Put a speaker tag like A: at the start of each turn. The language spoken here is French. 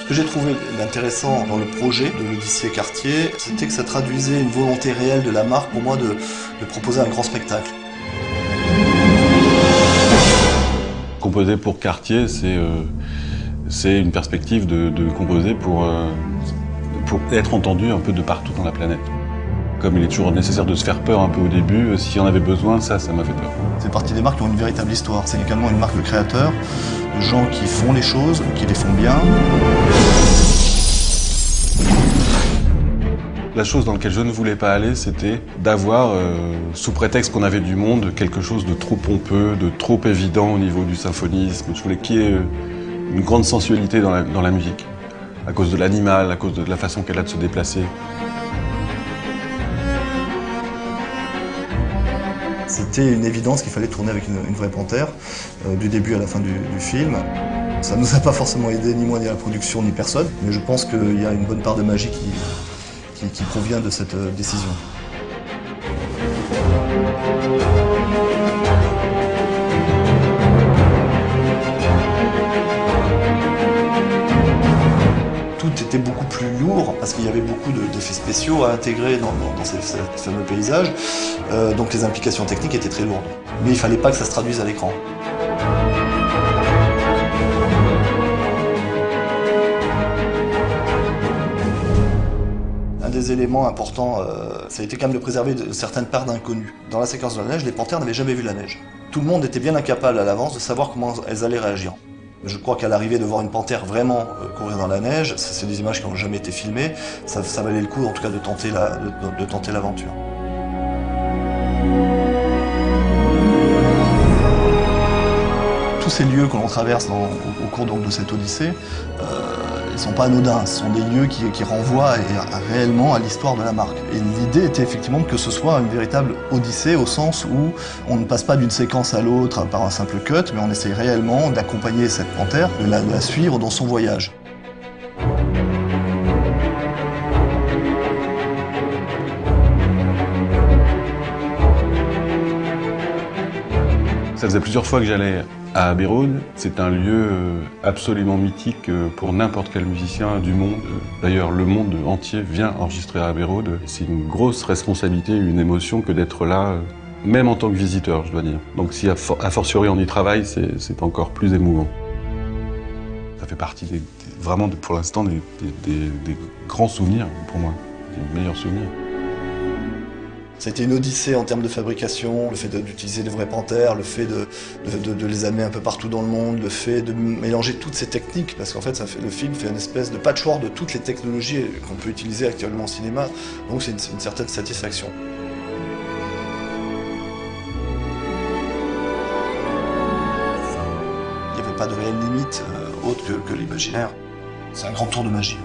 A: Ce que j'ai trouvé d'intéressant dans le projet de l'Odyssée Cartier, c'était que ça traduisait une volonté réelle de la marque pour moi de proposer un grand spectacle.
B: Composer pour Cartier, c'est une perspective de composer pour être entendu un peu de partout dans la planète. Comme il est toujours nécessaire de se faire peur un peu au début, s'il y en avait besoin, ça m'a fait peur.
A: C'est partie des marques qui ont une véritable histoire. C'est également une marque de créateurs, de gens qui font les choses, qui les font bien.
B: La chose dans laquelle je ne voulais pas aller, c'était d'avoir, sous prétexte qu'on avait du monde, quelque chose de trop pompeux, de trop évident au niveau du symphonisme. Je voulais qu'il y ait une grande sensualité dans la musique, à cause de l'animal, à cause de la façon qu'elle a de se déplacer.
A: C'était une évidence qu'il fallait tourner avec une vraie panthère, du début à la fin du film. Ça ne nous a pas forcément aidé, ni moi, ni à la production, ni personne, mais je pense qu'il y a une bonne part de magie qui provient de cette décision. Tout était beaucoup plus lourd parce qu'il y avait beaucoup d'effets spéciaux à intégrer dans ces fameux paysages, donc les implications techniques étaient très lourdes. Mais il ne fallait pas que ça se traduise à l'écran. Un des éléments importants, ça a été quand même de préserver certaines parts d'inconnus. Dans la séquence de la neige, les panthères n'avaient jamais vu la neige. Tout le monde était bien incapable à l'avance de savoir comment elles allaient réagir. Je crois qu'à l'arrivée de voir une panthère vraiment courir dans la neige, c'est des images qui n'ont jamais été filmées, ça valait le coup en tout cas de tenter l'aventure. Tous ces lieux que l'on traverse au cours donc, de cette odyssée, ils ne sont pas anodins, ce sont des lieux qui renvoient réellement à l'histoire de la marque. Et l'idée était effectivement que ce soit une véritable odyssée au sens où on ne passe pas d'une séquence à l'autre par un simple cut, mais on essaye réellement d'accompagner cette panthère, de la suivre dans son voyage.
B: Ça faisait plusieurs fois que j'allais à Abbey Road. C'est un lieu absolument mythique pour n'importe quel musicien du monde. D'ailleurs, le monde entier vient enregistrer à Abbey Road. C'est une grosse responsabilité, une émotion que d'être là, même en tant que visiteur, je dois dire. Donc si a fortiori on y travaille, c'est encore plus émouvant. Ça fait partie vraiment, pour l'instant, des grands souvenirs pour moi, des meilleurs souvenirs.
A: C'était une odyssée en termes de fabrication, le fait d'utiliser des vraies panthères, le fait de les amener un peu partout dans le monde, le fait de mélanger toutes ces techniques, parce qu'en fait, le film fait une espèce de patchwork de toutes les technologies qu'on peut utiliser actuellement au cinéma, donc c'est une certaine satisfaction. Il n'y avait pas de réelle limite autre que l'imaginaire. C'est un grand tour de magie.